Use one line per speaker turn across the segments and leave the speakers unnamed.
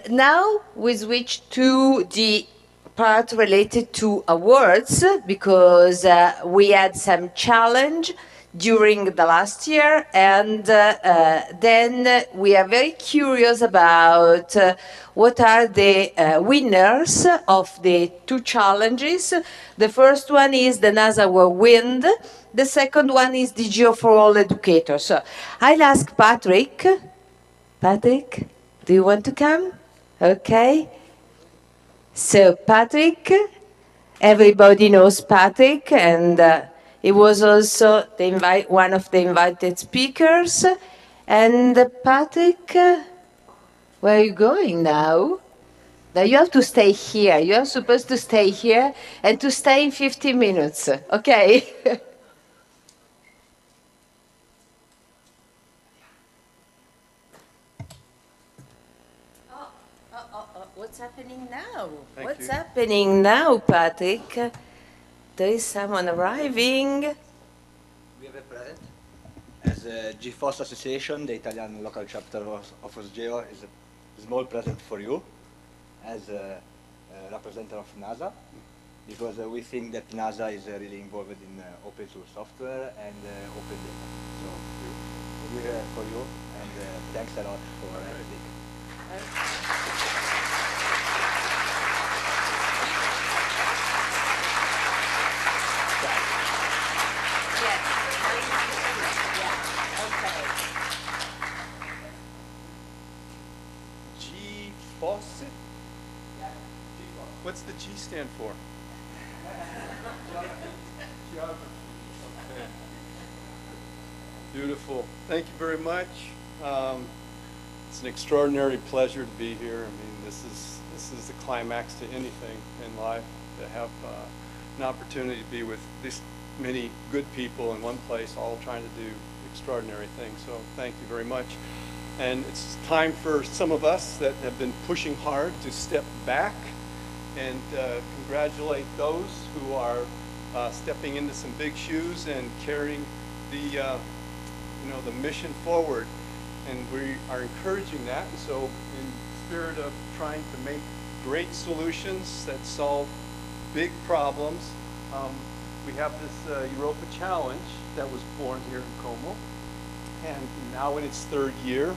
Now we switch to the part related to awards because we had some challenge during the last year, and then we are very curious about what are the winners of the two challenges. The first one is the NASA Wind. The second one is the Geo for All Educators. So I'll ask Patrick. Patrick, do you want to come? Okay. So Patrick, everybody knows Patrick, and he was also one of the invited speakers. And Patrick, where are you going now? Now you have to stay here. You are supposed to stay here and to stay in 15 minutes. Okay. What's happening now? What's happening now, Patrick? There is someone arriving.
We have a present. As a GFOS Association, the Italian local chapter of OSGEO, is a small present for you as a representative of NASA, because we think that NASA is really involved in open source software and open data. So we're here for you, and thanks a lot for everything.
GFOS? What's the G stand for? Geography. Okay. Beautiful. Thank you very much. It's an extraordinary pleasure to be here. I mean, this is the climax to anything in life, to have an opportunity to be with this many good people in one place, all trying to do extraordinary things. So thank you very much. And it's time for some of us that have been pushing hard to step back and congratulate those who are stepping into some big shoes and carrying the the mission forward. And we are encouraging that. And so in spirit of trying to make great solutions that solve big problems, we have this Europa Challenge that was born here in Como, and now in its third year.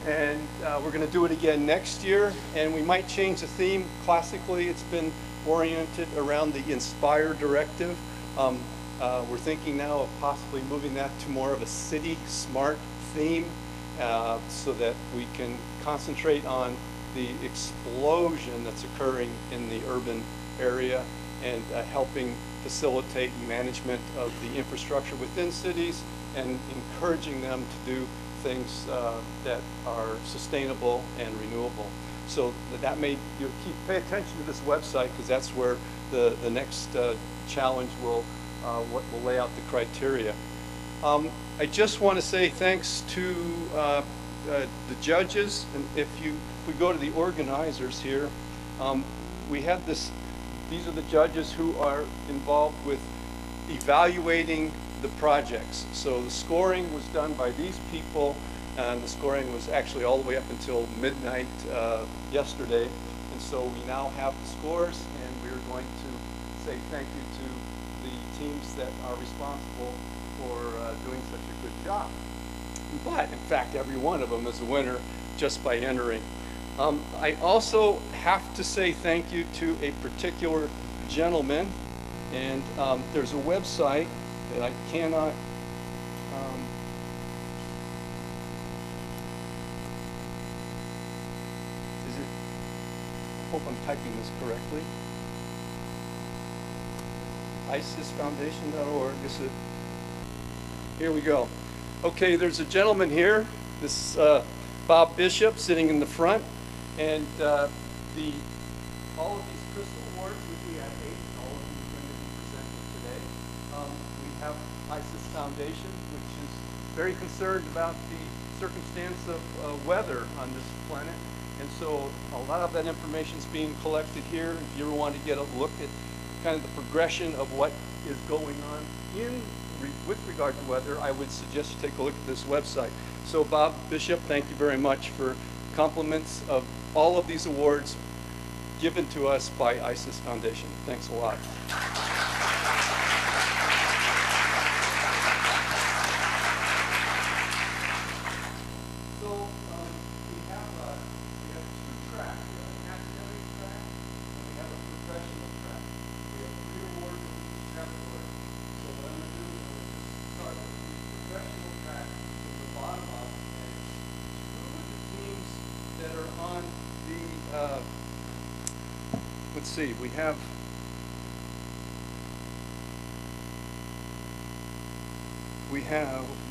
And we're going to do it again next year, and we might change the theme. Classically, it's been oriented around the Inspire Directive. We're thinking now of possibly moving that to more of a city smart theme, so that we can concentrate on the explosion that's occurring in the urban area and helping facilitate management of the infrastructure within cities and encouraging them to do things that are sustainable and renewable. So that may, pay attention to this website, because that's where the next challenge will lay out the criteria. I just want to say thanks to the judges, and if we go to the organizers here, we had these are the judges who are involved with evaluating the projects. So the scoring was done by these people, and the scoring was actually all the way up until midnight yesterday. And so we now have the scores, and we're going to say thank you to the teams that are responsible for doing such a good job. But in fact, every one of them is a winner just by entering. I also have to say thank you to a particular gentleman, and there's a website that I cannot I hope I'm typing this correctly. ISISfoundation.org. Is it? Here we go. Okay, there's a gentleman here, this Bob Bishop, sitting in the front, and all of these crystal awards, which we have 8, all of them are going to be presented today. We have ISIS Foundation, which is very concerned about the circumstance of weather on this planet. And so a lot of that information is being collected here. If you ever want to get a look at kind of the progression of what is going on in with regard to weather, I would suggest you take a look at this website. So Bob Bishop, thank you very much for compliments of all of these awards given to us by ISIS Foundation. Thanks a lot. So we have two tracks. We have an academic track and we have a professional track. We have 3 awards in each category. So what I'm going to do is just start with the professional track from the bottom up. And 2 of the teams that are on the, let's see, we have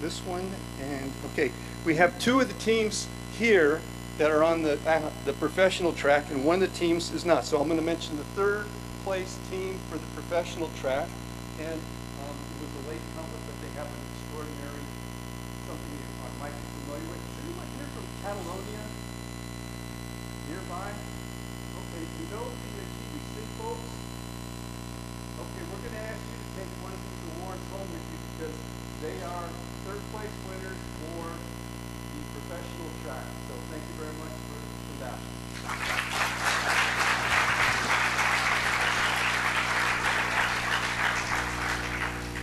this one, and okay, we have 2 of the teams here that are on the professional track, and one of the teams is not. So I'm going to mention the 3rd place team for the professional track, and it was a late comer, but they have an extraordinary something you might be familiar with. Is anyone here from Catalonia? Nearby? Okay, you know the GBC folks? Okay, we're going to ask you to take one of these awards home with you because they are 3rd place winners for the professional track. So thank you very much for that.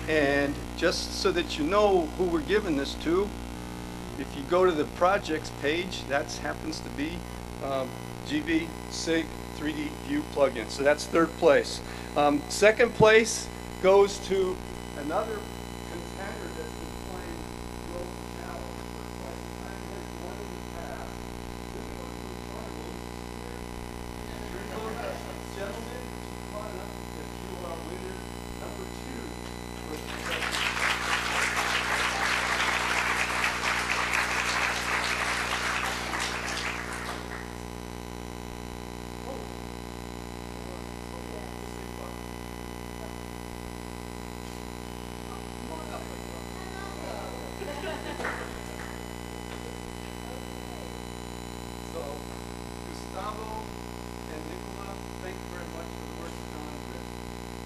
And just so that you know who we're giving this to, if you go to the projects page, that happens to be GV SIG 3D View plugin. So that's 3rd place. 2nd place goes to another contender that's been playing local channels for quite some time. There's one in the past. This one from Carney. Gentlemen, come on up to fuel our winner, number 2 for the So, Gustavo and Nicola, thank you very much for the work you've done with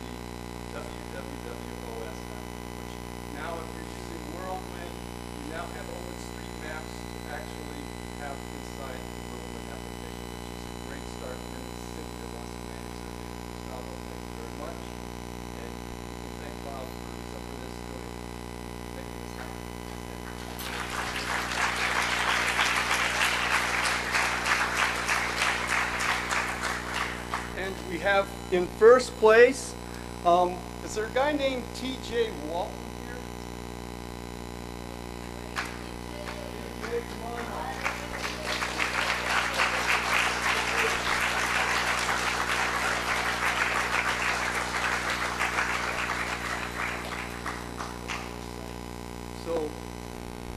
the WWWOS app, which now if you're using Whirlwind, you now have OpenStreetMaps to actually have inside the Whirlwind application, which is a great start. And then it's Cynthia wants to manage their data. Gustavo, thank you very much. And you can thank Bob for this doing making this happen. And we have in 1st place, is there a guy named TJ Walton here? TJ, come on up. So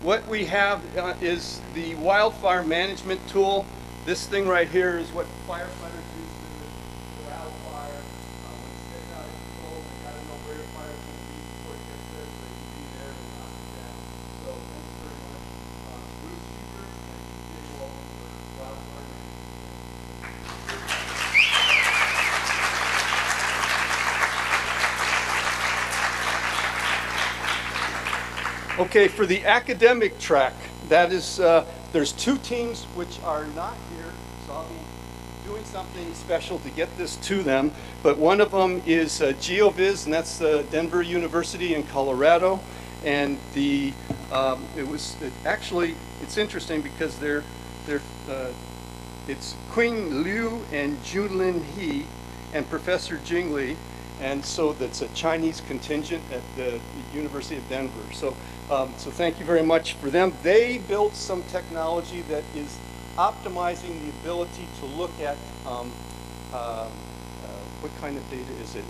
what we have is the wildfire management tool. This thing right here is what firefighters use to wildfire. When it's getting out of control, they got to know where the fire's going to be before it gets there, so they can be there and knock it down. So thanks very much, Bruce Hubert and TJ Walton for wildfire management. Okay, for the academic track, that is, there's 2 teams which are not here, so I'll be doing something special to get this to them. But one of them is GeoViz, and that's Denver University in Colorado. And it's interesting because it's Qing Liu and Junlin He and Professor Jing Li. And so that's a Chinese contingent at the University of Denver. So thank you very much for them. They built some technology that is optimizing the ability to look at what kind of data is it?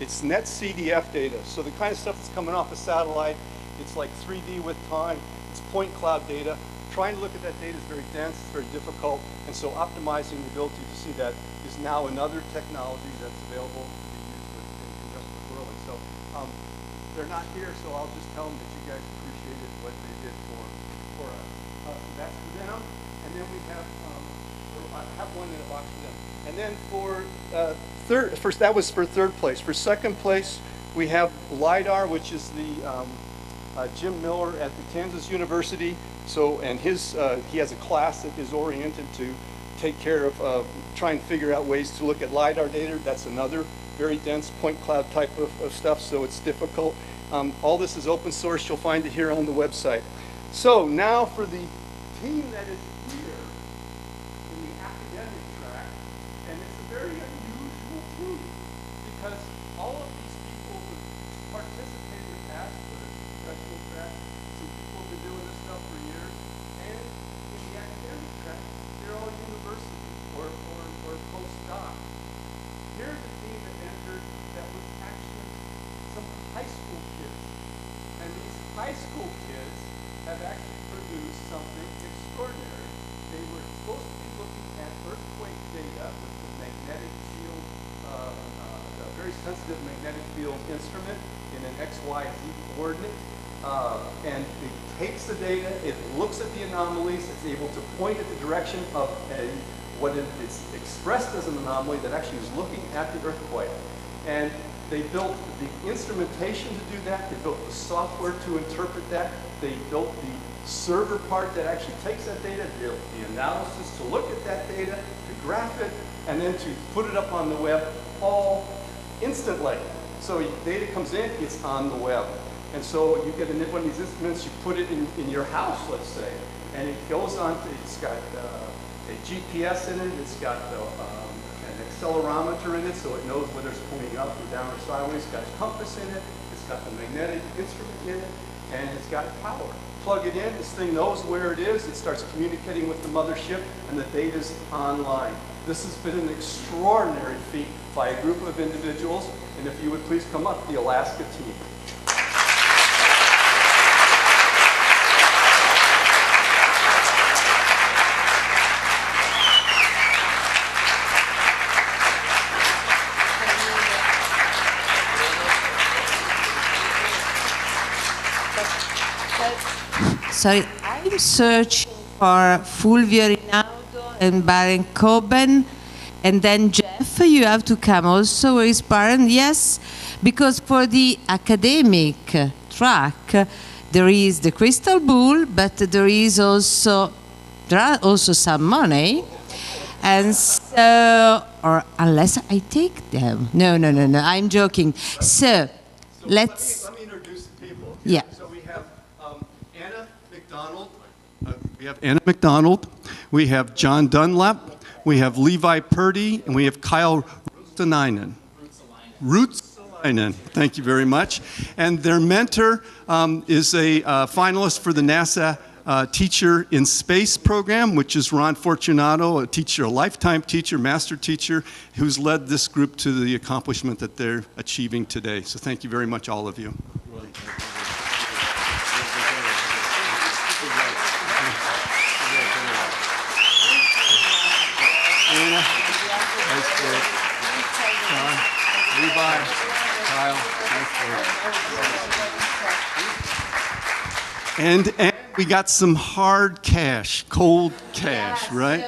It's net CDF data. So the kind of stuff that's coming off a satellite, it's like 3D with time. It's point cloud data. Trying to look at that data is very dense, it's very difficult, and so optimizing the ability to see that is now another technology that's available to be used in conjunction with Whirlwind. So they're not here, so I'll just tell them that you guys appreciated what they did for us. So that's for them, and then we have, I have one in a box for them. And then for that was for 3rd place. For 2nd place, We have LIDAR, which is the Jim Miller at the Kansas University. So, and he has a class that is oriented to take care of trying to figure out ways to look at LIDAR data. That's another very dense point cloud type of stuff, so it's difficult. All this is open source. You'll find it here on the website. So now for the team that is here in the academic track, and it's a very unusual team because all of these people who participated past for the professional track, some people have been doing this stuff for years, and in the academic track, they're all university or postdoc. Here's a team that entered that was actually some high school kids. And these high school kids have actually produced something extraordinary. They were supposed to be looking at earthquake data with the magnetic field, a very sensitive magnetic field instrument in an XYZ coordinate. And it takes the data, it looks at the anomalies, it's able to point at the direction of what is expressed as an anomaly that actually is looking at the earthquake. And they built the instrumentation to do that. They built the software to interpret that. They built the server part that actually takes that data, the analysis to look at that data, to graph it, and then to put it up on the web all instantly. So data comes in, it's on the web. And so you get one of these instruments, you put it in your house, let's say, and it goes on, it's got a GPS in it, it's got an accelerometer in it, so it knows whether it's pointing up or down or sideways. It's got a compass in it, it's got the magnetic instrument in it, and it's got power. Plug it in, this thing knows where it is, it starts communicating with the mothership, and the data's online. This has been an extraordinary feat by a group of individuals, and if you would please come up, the Alaska team.
Sorry, I'm searching for Fulvio Rinaldo and Baron Coben, and then Jeff, you have to come also. Where is Baron? Yes, because for the academic track, there is the crystal ball, but there are also some money, and so, or unless I take them. No, I'm joking. So let's.
Let me introduce the people.
Yeah.
We have Anna McDonald, we have John Dunlap, we have Levi Purdy, and we have Kyle Rutsalainen. Rutsalainen, thank you very much. And their mentor is a finalist for the NASA Teacher in Space program, which is Ron Fortunato, a teacher, a lifetime teacher, master teacher, who's led this group to the accomplishment that they're achieving today. So thank you very much, all of you. Anna, nice work. John, Levi, Kyle, nice work. And we got some hard cash, cold cash, right?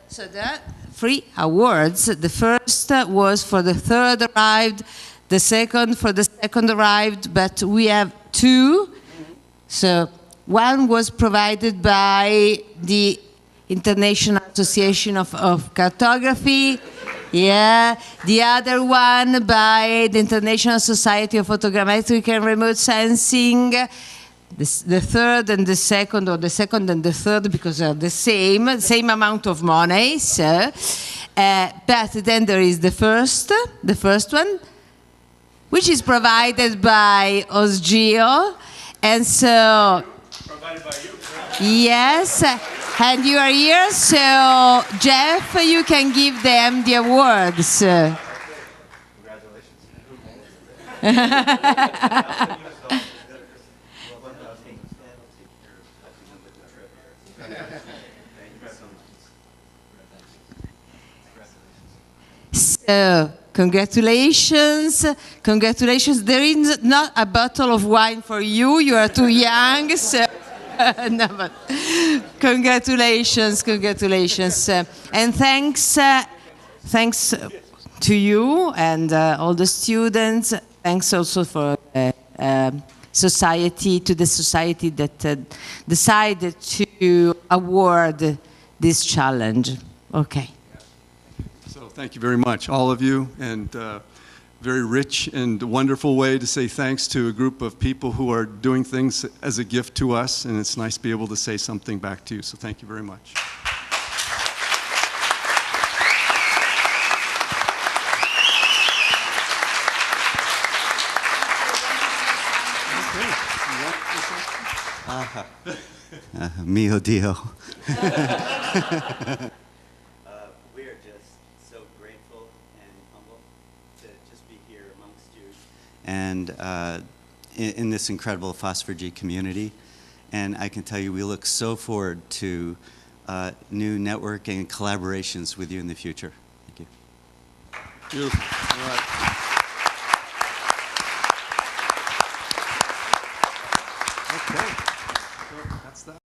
So that 3 awards. The first was for the third arrived, the second for the second arrived, but we have 2. So one was provided by the International Association of Cartography. Yeah, the other one by the International Society of Photogrammetric and Remote Sensing. The third and the second, or the second and the third, because they're the same amount of money. So, but then there is the first one, which is provided by Osgeo, and so. Provided by you. Yes. And you are here, so Jeff, you can give them the awards. Congratulations. So, congratulations. There is not a bottle of wine for you. You are too young, so. No, but congratulations, and thanks to you and all the students thanks also for society, to the society that decided to award this challenge. Okay.
So thank you very much, all of you, and very rich and wonderful way to say thanks to a group of people who are doing things as a gift to us, and it's nice to be able to say something back to you. So thank you very much.
Mio Dio.
We are just so grateful and humble to just be here amongst you.
And in this incredible Phosphor-G community. And I can tell you we look so forward to new networking and collaborations with you in the future. Thank you.
Beautiful. All right. Okay. So that's that.